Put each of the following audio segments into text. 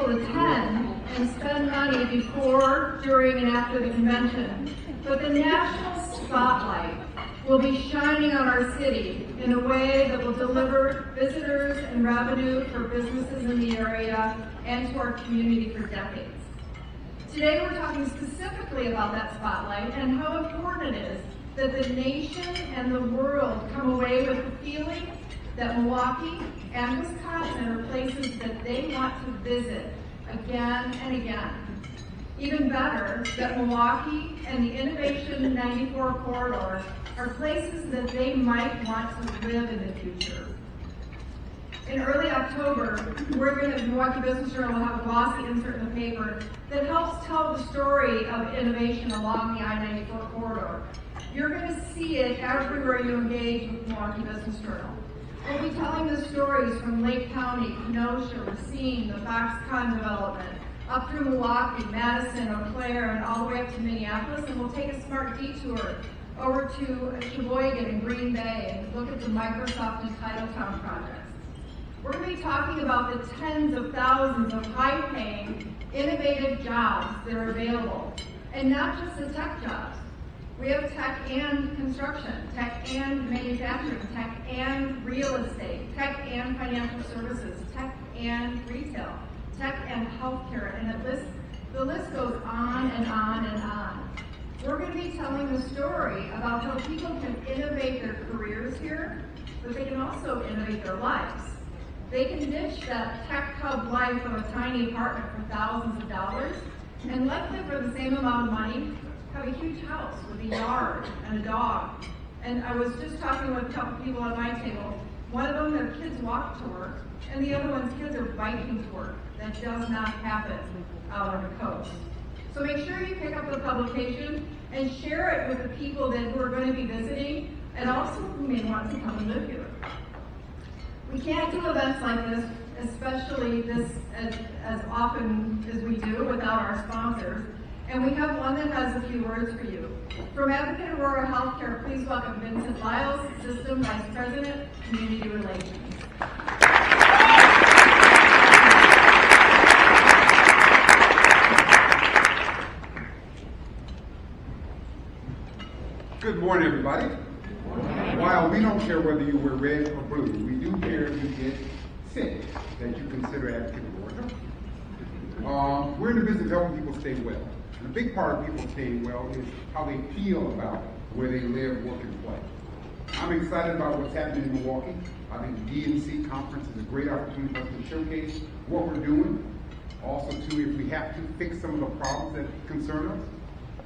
able to attend and spend money before, during, and after the convention, but the national spotlight will be shining on our city in a way that will deliver visitors and revenue for businesses in the area and to our community for decades. Today we're talking specifically about that spotlight and how important it is that the nation and the world come away with the feeling that Milwaukee and Wisconsin are places that they want to visit again and again. Even better, that Milwaukee and the Innovation 94 corridor are places that they might want to live in the future. In early October, the Milwaukee Business Journal will have a glossy insert in the paper that helps tell the story of innovation along the I-94 corridor. You're going to see it everywhere you engage with Milwaukee Business Journal. We'll be telling the stories from Lake County, Kenosha, Racine, the Foxconn development, up through Milwaukee, Madison, Eau Claire, and all the way up to Minneapolis, and we'll take a smart detour over to Sheboygan and Green Bay and look at the Microsoft and Titletown projects. We're going to be talking about the tens of thousands of high-paying, innovative jobs that are available, and not just the tech jobs. We have tech and construction, tech and manufacturing, tech and real estate, tech and financial services, tech and retail, tech and healthcare, and the list goes on and on and on. We're going to be telling the story about how people can innovate their careers here, but they can also innovate their lives. They can ditch that tech hub life of a tiny apartment for thousands of dollars and likely for the same amount of money have a huge house with a yard and a dog. And I was just talking with a couple people at my table. One of them, their kids walk to work, and the other one's kids are biking to work. That does not happen out on the coast. So make sure you pick up the publication and share it with the people who are going to be visiting and also who may want to come and live here. We can't do events like this, especially this as often as we do, without our sponsors. And we have one that has a few words for you. From Advocate Aurora Healthcare, please welcome Vincent Lyles, System Vice President, Community Relations. Good morning, everybody. While we don't care whether you wear red or blue, we do care if you get sick that you consider Advocate Aurora. We're in the business of helping people stay well. And a big part of people staying well is how they feel about where they live, work, and play. I'm excited about what's happening in Milwaukee. I think the DNC conference is a great opportunity for us to showcase what we're doing. Also, too, if we have to fix some of the problems that concern us.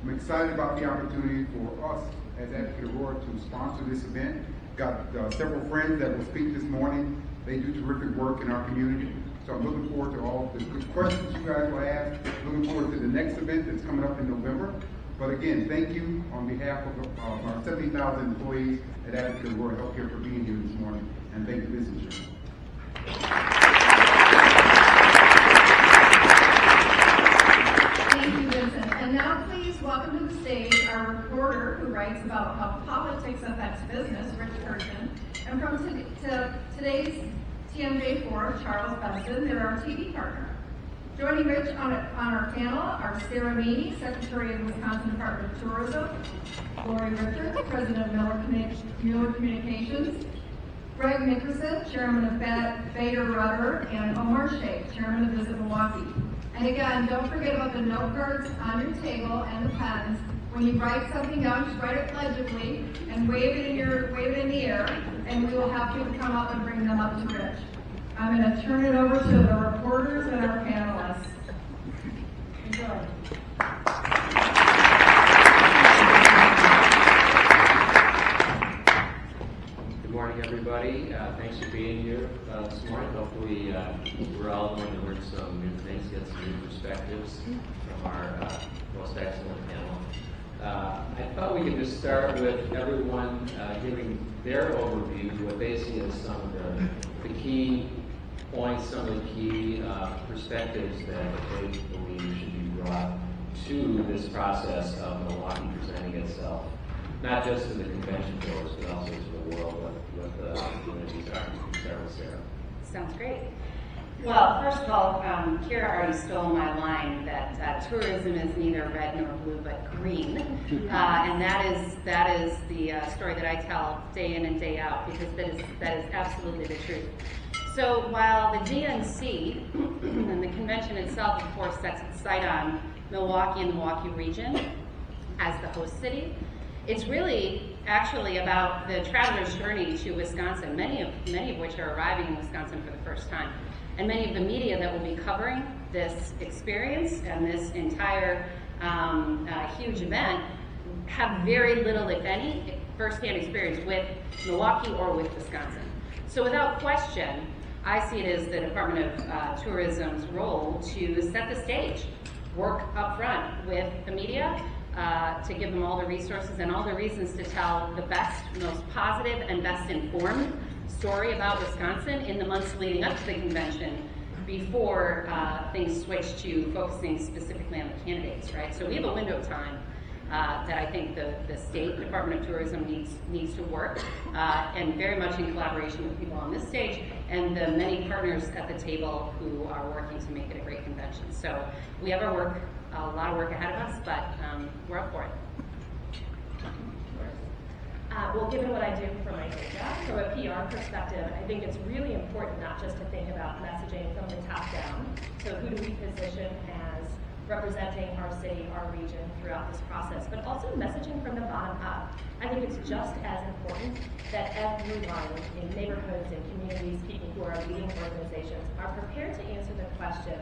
I'm excited about the opportunity for us as Advocate Aurora to sponsor this event. Got several friends that will speak this morning. They do terrific work in our community. So I'm looking forward to all the good questions you guys will ask. Looking forward to the next event that's coming up in November. But again, thank you on behalf of our 70,000 employees at Advocate Aurora Healthcare for being here this morning. And thank you, Business Journal. Thank you, Vincent. And now please welcome to the stage our reporter who writes about how politics affects business, Rich Kirkman. And from today's TMJ4, Charles Benson, they're our TV partner. Joining Rich on our panel are Sarah Meany, Secretary of the Wisconsin Department of Tourism, Lori Richards, President of Miller Communications, Greg Nickerson, Chairman of Bader Rubber, and Omar Sheikh, Chairman of Visit Milwaukee. And again, don't forget about the note cards on your table and the pens. When you write something down, just write it legibly and wave it in the air, and we will have people come up and bring them up to Rich. I'm going to turn it over to the reporters and our panelists. Enjoy. Good morning, everybody. Thanks for being here this morning. Hopefully, we're all going to learn some new things, get some new perspectives from our most excellent panel. I thought we could just start with everyone giving their overview, what they see as some of the key points, some of the key perspectives that they believe should be brought to this process of Milwaukee presenting itself, not just to the convention goers, but also to the world with the opportunities that are in Sarah. Sounds great. Well, first of all, Kira already stole my line that tourism is neither red nor blue but green, and that is the story that I tell day in and day out, because that is absolutely the truth. So while the DNC and the convention itself, of course, sets its sight on Milwaukee and the Milwaukee region as the host city, it's really actually about the traveler's journey to Wisconsin, many of which are arriving in Wisconsin for the first time. And many of the media that will be covering this experience and this entire huge event have very little, if any, firsthand experience with Milwaukee or with Wisconsin. So without question, I see it as the Department of Tourism's role to set the stage, work up front with the media, to give them all the resources and all the reasons to tell the best, most positive, and best informed story about Wisconsin in the months leading up to the convention, before things switch to focusing specifically on the candidates, right? So we have a window of time that I think the State Department of Tourism needs to work, and very much in collaboration with people on this stage and the many partners at the table who are working to make it a great convention. So we have a lot of work ahead of us, but we're up for it. Well, given what I do for my day job, from a PR perspective, I think it's really important not just to think about messaging from the top down. So who do we position as representing our city, our region throughout this process, but also messaging from the bottom up. I think it's just as important that everyone in neighborhoods and communities, people who are leading organizations, are prepared to answer the question,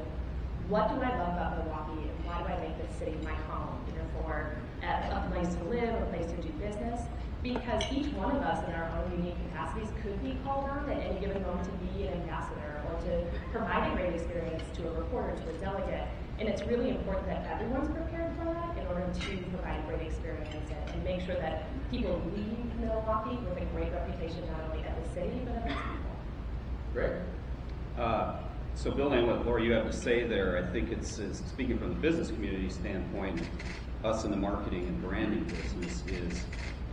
what do I love about Milwaukee, and why do I make this city my home, for a place to live, a place to do business? Because each one of us in our own unique capacities could be called on at any given moment to be an ambassador or to provide a great experience to a reporter, to a delegate. And it's really important that everyone's prepared for that in order to provide a great experience and make sure that people leave Milwaukee with a great reputation, not only at the city, but at its people. Great. So building on what Laura you have to say there, I think it's speaking from the business community standpoint, us in the marketing and branding business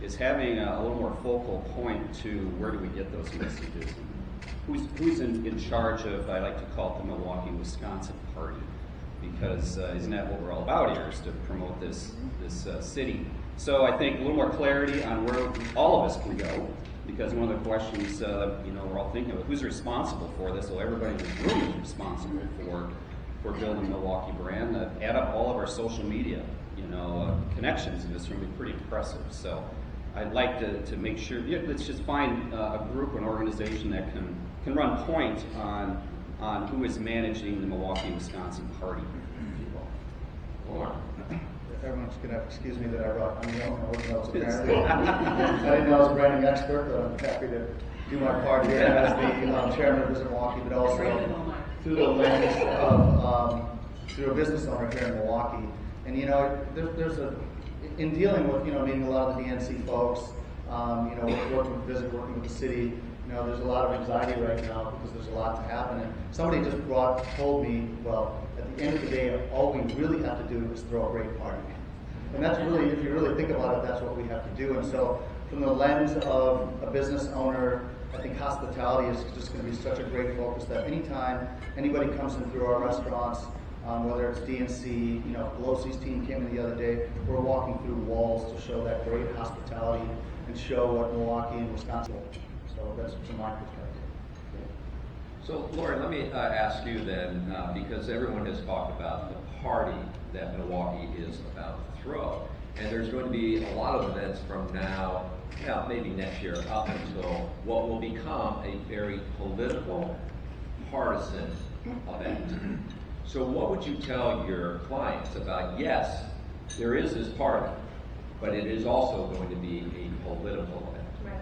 is having a little more focal point to where do we get those messages. Who's in charge of, I like to call it the Milwaukee, Wisconsin party, because isn't that what we're all about here, is to promote this city. So I think a little more clarity on where all of us can go, because one of the questions we're all thinking of, who's responsible for this? Well, everybody in this room is responsible for building the Milwaukee brand. Add up all of our social media, connections in this room, be pretty impressive. So I'd like to make sure, let's just find a group, an organization that can run point on who is managing the Milwaukee, Wisconsin party. Everyone's going to excuse me that I brought, I'm the only one else apparently. I didn't know I was a branding expert, but I'm happy to do my part here as the chairman of Visit Milwaukee, but also through the lens of through a business owner here in Milwaukee. And there's in dealing with meeting a lot of the DNC folks, working with Visit, working with the city. There's a lot of anxiety right now because there's a lot to happen. And somebody just told me, well, at the end of the day, all we really have to do is throw a great party. And that's really, if you really think about it, that's what we have to do. And so from the lens of a business owner, I think hospitality is just going to be such a great focus that anytime anybody comes in through our restaurants, whether it's DNC, Pelosi's team came in the other day, we're walking through walls to show that great hospitality and show what Milwaukee and Wisconsin. So that's from my perspective. So, Lauren, let me ask you then, because everyone has talked about the party that Milwaukee is about to throw, and there's going to be a lot of events from now, maybe next year, up until what will become a very political, partisan event. So what would you tell your clients about, yes, there is this party, but it is also going to be a political event? Right.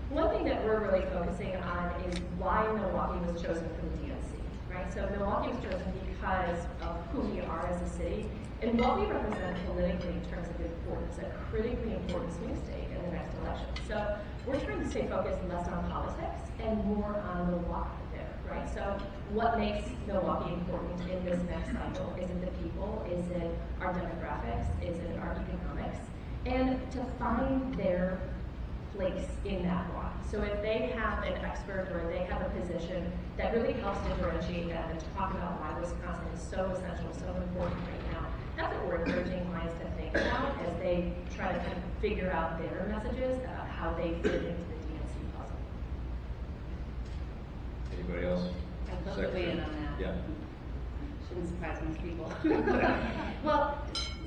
One thing that we're really focusing on is why Milwaukee was chosen for the DNC, right? So Milwaukee was chosen because of who we are as a city and what we represent politically in terms of importance, a critically important swing state in the next election. So we're trying to stay focused less on politics and more on Milwaukee there, right? So what makes Milwaukee important in this next cycle? Is it the people? Is it our demographics? Is it our economics? And to find their place in that walk. So if they have an expert or they have a position that really helps differentiate them and talk about why Wisconsin is so essential, so important right now, that's what we're encouraging clients to think about as they try to kind of figure out their messages about how they fit into the DNC puzzle. Anybody else? I'd love to weigh in on that. Yeah. Shouldn't surprise most people. Well,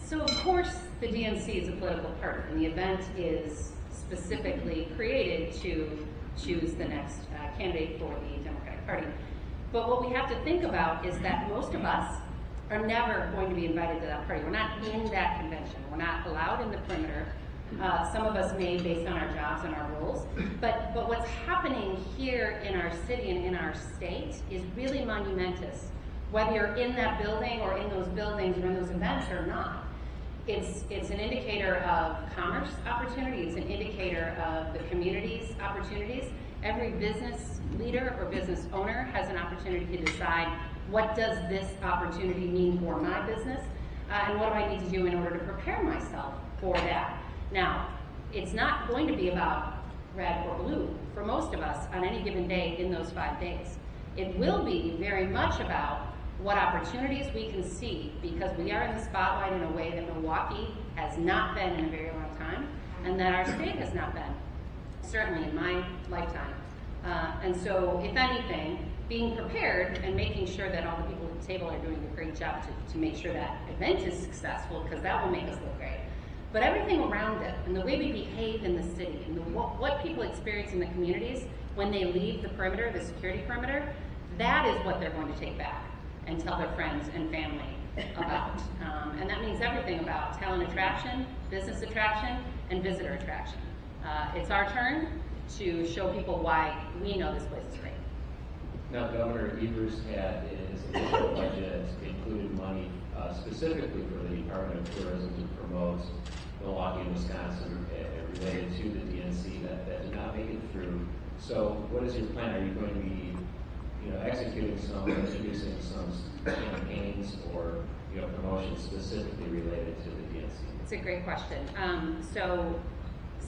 so of course the DNC is a political party, and the event is specifically created to choose the next candidate for the Democratic Party. But what we have to think about is that most of us are never going to be invited to that party. We're not in that convention. We're not allowed in the perimeter. Some of us may based on our jobs and our roles. But what's happening here in our city and in our state is really monumentous. Whether you're in that building or in those buildings or in those events or not. It's an indicator of commerce opportunity. It's an indicator of the community's opportunities. Every business leader or business owner has an opportunity to decide, what does this opportunity mean for my business? And what do I need to do in order to prepare myself for that? Now, it's not going to be about red or blue for most of us on any given day in those 5 days. It will be very much about what opportunities we can see, because we are in the spotlight in a way that Milwaukee has not been in a very long time, and that our state has not been, certainly in my lifetime. And so, if anything, being prepared and making sure that all the people at the table are doing a great job to make sure that event is successful, because that will make us look great. But everything around it, and the way we behave in the city, and what people experience in the communities when they leave the perimeter, the security perimeter, that is what they're going to take back and tell their friends and family about. And that means everything about talent attraction, business attraction, and visitor attraction. It's our turn to show people why we know this place is great. Now, Governor Evers had in his initial budget included money specifically for the Department of Tourism to promote Milwaukee and Wisconsin related to the DNC that did not make it through. So what is your plan? Are you going to be executing some, introducing some campaigns or promotions specifically related to the DNC? It's a great question. So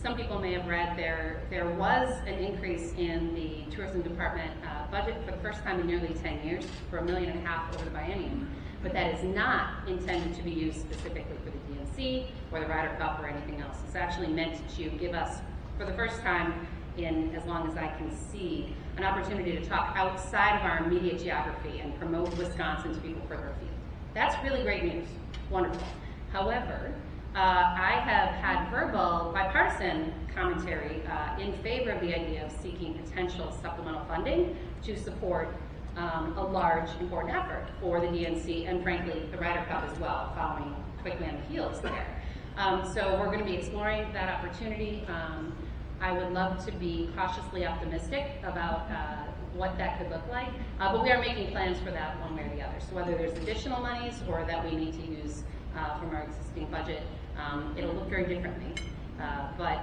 some people may have read there was an increase in the tourism department budget for the first time in nearly 10 years for $1.5 million over the biennium. But that is not intended to be used specifically for the DNC or the Ryder Cup or anything else. It's actually meant to give us, for the first time in as long as I can see, an opportunity to talk outside of our immediate geography and promote Wisconsin to people further afield. That's really great news. Wonderful. However, I have had verbal bipartisan commentary in favor of the idea of seeking potential supplemental funding to support a large, important effort for the DNC and, frankly, the Ryder Cup as well, following quickly on the heels there. So we're going to be exploring that opportunity. I would love to be cautiously optimistic about what that could look like, but we are making plans for that one way or the other. So whether there's additional monies or that we need to use from our existing budget, it'll look very differently. But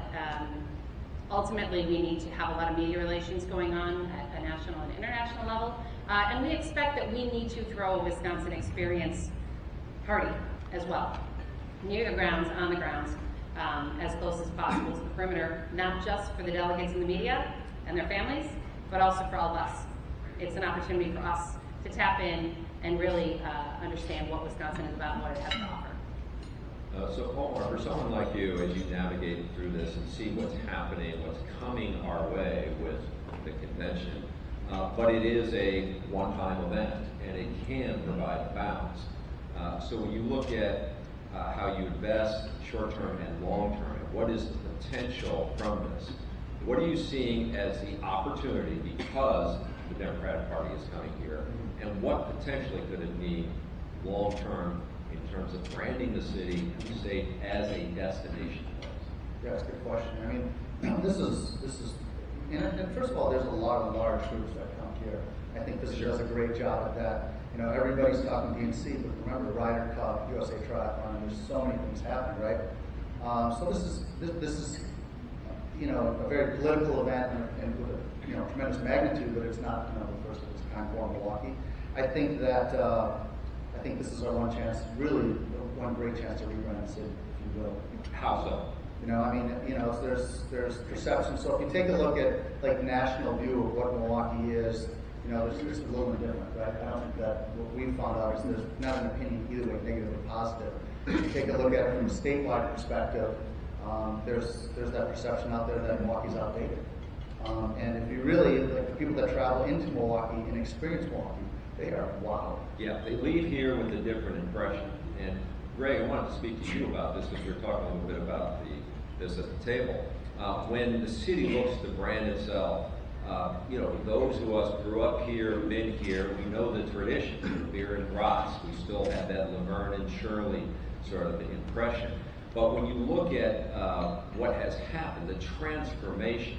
ultimately, we need to have a lot of media relations going on at a national and international level, and we expect that we need to throw a Wisconsin experience party as well, near the grounds, on the grounds, as close as possible to the perimeter, not just for the delegates and the media and their families, but also for all of us. It's an opportunity for us to tap in and really understand what Wisconsin is about and what it has to offer. So Omar, for someone like you, as you navigate through this and see what's happening, what's coming our way with the convention, but it is a one-time event and it can provide bounds. So when you look at how you invest short-term and long-term, what is the potential from this? What are you seeing as the opportunity because the Democratic Party is coming here, and what potentially could it mean long-term in terms of branding the city and the state as a destination place? Yeah, that's a good question. I mean, this is, and first of all, there's a lot of large groups that come here. I think this does a great job at that. Everybody's talking DNC, but remember Ryder Cup, USA Triathlon. There's so many things happening, right? So this is a very political event and with a tremendous magnitude, but it's not the first of its kind for Milwaukee. I think this is our one chance, really one great chance to rebrand the city, if you will. How so? You know, I mean, you know, there's perception. So if you take a look at like the national view of what Milwaukee is, you know, it's a little bit different, right? I don't think that what we found out is there's not an opinion either way, negative or positive. If you take a look at it from a statewide perspective, there's that perception out there that Milwaukee's outdated. And if you really, like the people that travel into Milwaukee and experience Milwaukee, they are wow. Yeah, they leave here with a different impression. And Greg, I wanted to speak to you about this because we were talking a little bit about this at the table. When the city looks to brand itself, you know, those of us grew up here, been here, we know the tradition, beer and brats. We still have that Laverne and Shirley sort of impression. But when you look at what has happened, the transformation,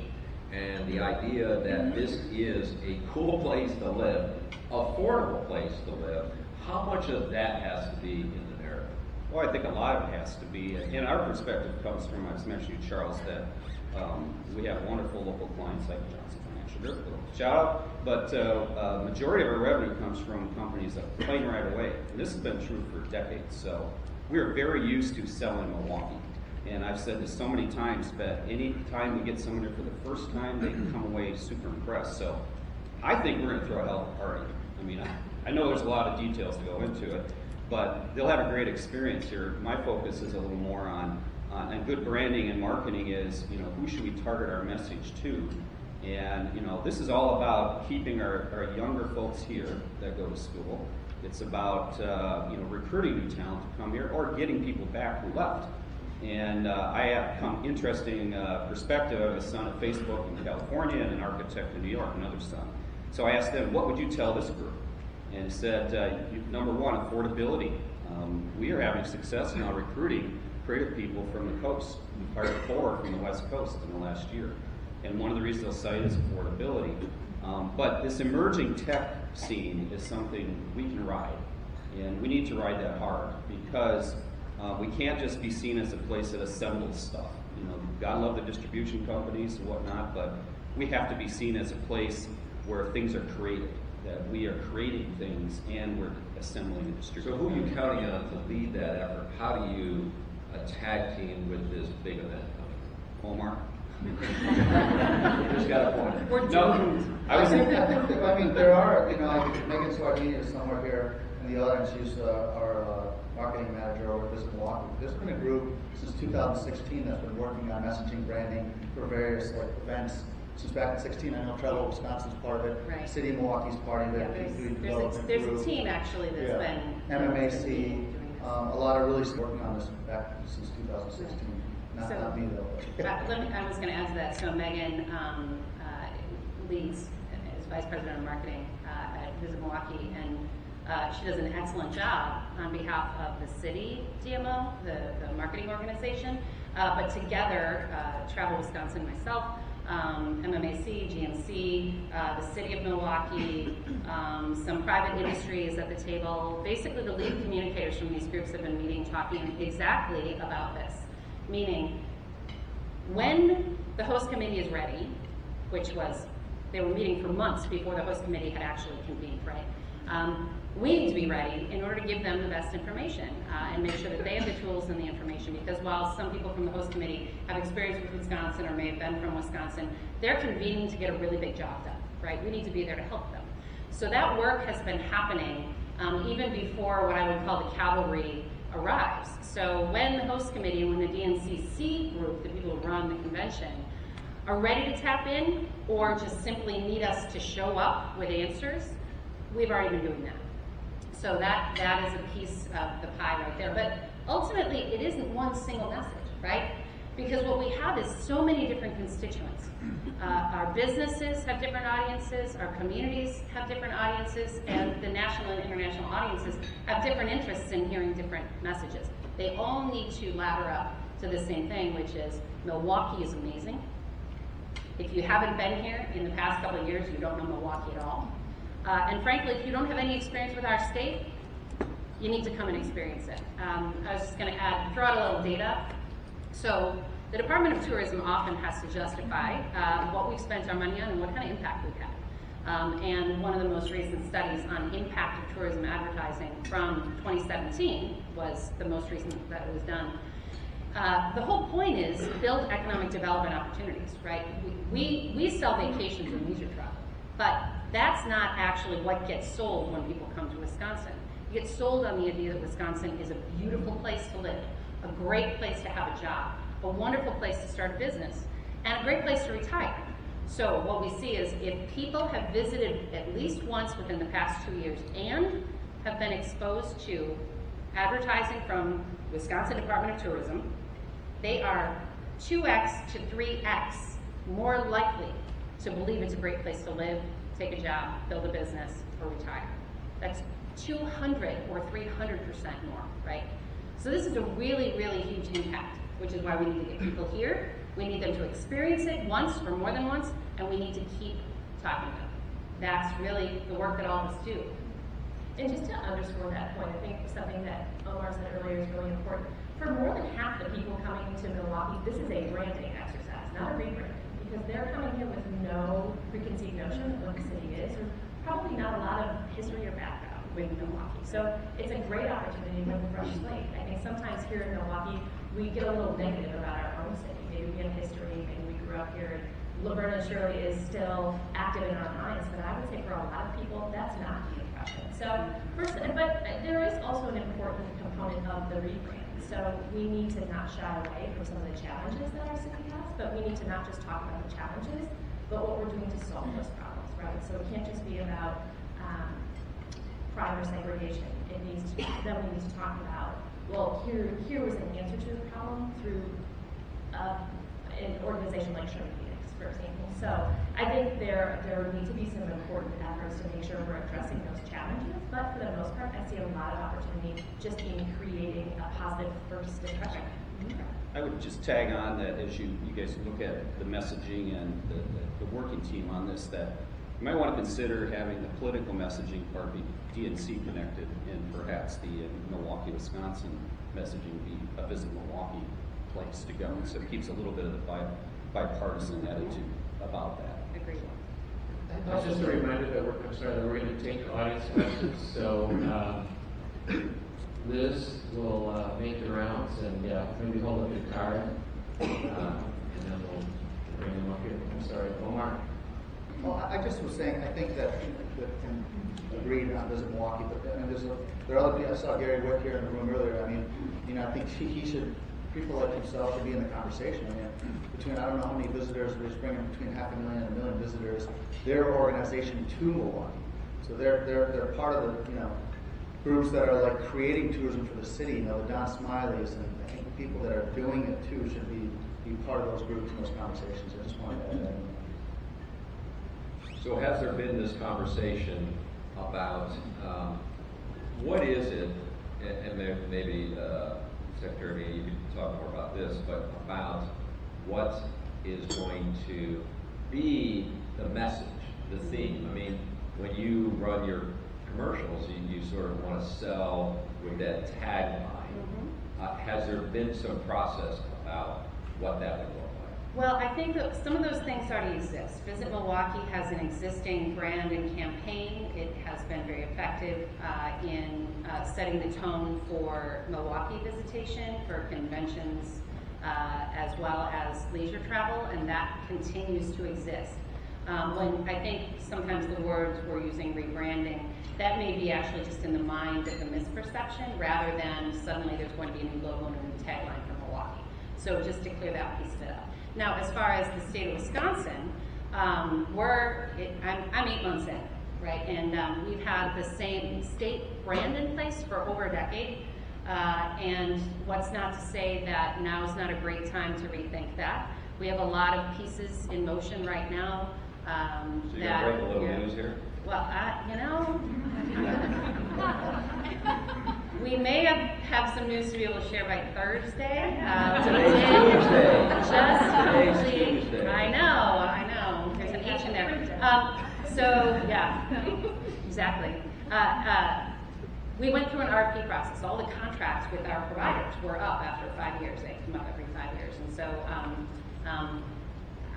and the idea that this is a cool place to live, affordable place to live, how much of that has to be in the narrative? Well, I think a lot of it has to be, and our perspective comes from, I was mentioning to Charles, that we have wonderful local clients like Johnson Financial Group, little shout out, but majority of our revenue comes from companies that claim right away. And this has been true for decades, so we're very used to selling Milwaukee. And I've said this so many times, but any time we get someone here for the first time, they can come away super impressed. So I think we're going to throw a hell of a party. I mean, I know there's a lot of details to go into it, but they'll have a great experience here. My focus is a little more on good branding and marketing is, you know, who should we target our message to? And, you know, this is all about keeping our younger folks here that go to school. It's about, you know, recruiting new talent to come here or getting people back who left. And I have come interesting perspective. I have a son at Facebook in California and an architect in New York, another son. So I asked them, what would you tell this group? And said, number one, affordability. We are having success now recruiting creative people from the coast. We've hired 4 from the West Coast in the last year. And one of the reasons they'll cite is affordability. But this emerging tech scene is something we can ride. And we need to ride that hard because we can't just be seen as a place that assembles stuff. You know, God love the distribution companies and whatnot, but we have to be seen as a place where things are created, that we are creating things and we're assembling and distributing. So who are you counting on to lead that effort? How do you tag team with this big event coming? Omar? Just got a point. We're doomed. I think there are, you know, I think Megan Swardini is somewhere here in the audience. She's our marketing manager over at Visit Milwaukee. There's been a group since 2016 that's been working on messaging branding for various like events. Since back in 16, I know Travel Wisconsin's part of it. Right. City of Milwaukee's part of it. Yeah, there's a team actually that's been MMAC. doing this. A lot of really working on this back since 2016. Not me though. I was going to add to that. So Megan leads as Vice President of Marketing at Visit Milwaukee, and she does an excellent job on behalf of the city DMO, the marketing organization. But together, Travel Wisconsin, myself, MMAC, GMC, the city of Milwaukee, some private industries at the table. Basically, the lead communicators from these groups have been meeting, talking exactly about this. Meaning, when the host committee is ready, which was, they were meeting for months before the host committee had actually convened, right? We need to be ready in order to give them the best information and make sure that they have the tools and the information, because while some people from the host committee have experience with Wisconsin or may have been from Wisconsin, they're convening to get a really big job done, right? We need to be there to help them. So that work has been happening even before what I would call the cavalry arrives. So when the host committee and when the DNCC group, the people who run the convention, are ready to tap in or just simply need us to show up with answers, we've already been doing that. So that is a piece of the pie right there. But ultimately, it isn't one single message, right? Because what we have is so many different constituents. Our businesses have different audiences, our communities have different audiences, and the national and international audiences have different interests in hearing different messages. They all need to ladder up to the same thing, which is Milwaukee is amazing. If you haven't been here in the past couple of years, you don't know Milwaukee at all. And frankly, if you don't have any experience with our state, you need to come and experience it. I was just going to throw out a little data. So the Department of Tourism often has to justify what we've spent our money on and what kind of impact we've had. And one of the most recent studies on impact of tourism advertising from 2017 was the most recent that was done. The whole point is build economic development opportunities, right? We sell vacations and leisure travel, but that's not actually what gets sold when people come to Wisconsin. It gets sold on the idea that Wisconsin is a beautiful place to live, a great place to have a job, a wonderful place to start a business, and a great place to retire. So what we see is if people have visited at least once within the past 2 years and have been exposed to advertising from Wisconsin Department of Tourism, they are 2x to 3x more likely to believe it's a great place to live, take a job, build a business, or retire. That's 200 or 300% more, right? So this is a really, really huge impact, which is why we need to get people here. We need them to experience it once or more than once, and we need to keep talking about it. That's really the work that all of us do. And just to underscore that point, I think something that Omar said earlier is really important. For more than half the people coming to Milwaukee, this is a branding exercise, not a rebranding, because they're coming here with no preconceived notion of what the city is, or probably not a lot of history or background with Milwaukee. So it's a great opportunity with a fresh slate. I think sometimes here in Milwaukee, we get a little negative about our own city. Maybe we have history, maybe we grew up here, and Laverne surely is still active in our minds, but I would say for a lot of people, that's not the impression. So, but there is also an important component of the rebrand. So we need to not shy away from some of the challenges that our city has, but we need to not just talk about the challenges, but what we're doing to solve those problems, right? So it can't just be about crime or segregation. It needs to, then we need to talk about, well, here was an answer to the problem through an organization like Sherman Phoenix, for example. So I think there need to be some important efforts to make sure we're addressing those challenges, but for the most part, I see a lot of opportunity just in creating a positive first impression. I would just tag on that as you guys look at the messaging and the working team on this, that you might want to consider having the political messaging part be DNC connected, and perhaps the Milwaukee, Wisconsin messaging be a Visit Milwaukee place to go. So it keeps a little bit of the bipartisan attitude about that. Agreed. Just a reminder that we're going to take audience questions. So Liz will make the rounds and maybe hold up your card, and then we'll bring them up here. I'm sorry, Omar. Well, I just was saying, I think that and agreed on Visit Milwaukee, but I mean, there are other people. I saw Gary Wick here in the room earlier. I mean, I think he should. People like himself should be in the conversation. I mean, I don't know how many visitors, we're bringing between 500,000 and 1 million visitors, their organization to Milwaukee. So they're part of the, groups that are like creating tourism for the city, the Don Smileys, and I think the people that are doing it too should be part of those groups and those conversations. I just wanted to add that. So has there been this conversation about what is it, and maybe Secretary, you could talk more about this, but about what is going to be the message, the theme. I mean, when you run your commercials, you sort of want to sell with that tagline. Has there been some process about what that would look like? Well, I think that some of those things already exist. Visit Milwaukee has an existing brand and campaign. It has been very effective in setting the tone for Milwaukee visitation, for conventions, as well as leisure travel, and that continues to exist. When I think sometimes the words we're using, rebranding, that may be actually just in the mind of the misperception, rather than suddenly there's going to be a new logo and a new tagline for Milwaukee. So just to clear that piece of it up. Now, as far as the state of Wisconsin, I'm 8 months in, right? And we've had the same state brand in place for over a decade. And what's not to say that now is not a great time to rethink that. We have a lot of pieces in motion right now. So you're going to break a little news here? Well, we may have some news to be able to share by Thursday. Today's Tuesday. I know. There's an H in there. So, yeah, exactly. We went through an RFP process. All the contracts with our providers were up after 5 years. They come up every 5 years. And so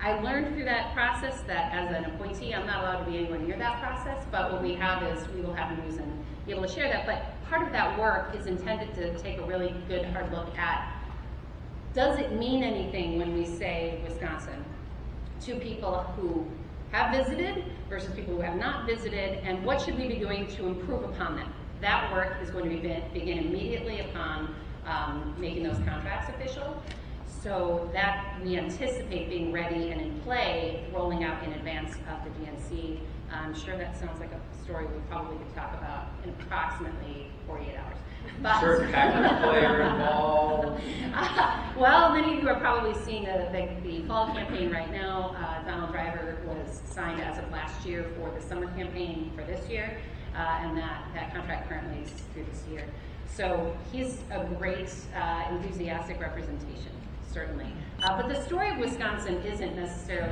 I learned through that process that as an appointee, I'm not allowed to be anywhere near that process, but what we have is we will have news and be able to share that. But part of that work is intended to take a really good hard look at Does it mean anything when we say Wisconsin to people who have visited versus people who have not visited, and what should we be doing to improve upon that? That work is going to begin immediately upon making those contracts official, so that we anticipate being ready and in play, rolling out in advance of the DNC. I'm sure that sounds like a story we probably could talk about in approximately 48 hours. But Certain Packers player involved. well, many of you are probably seeing the fall campaign right now. Donald Driver was signed as of last year for the summer campaign for this year, and that contract currently is through this year. So he's a great, enthusiastic representation, certainly. But the story of Wisconsin isn't necessarily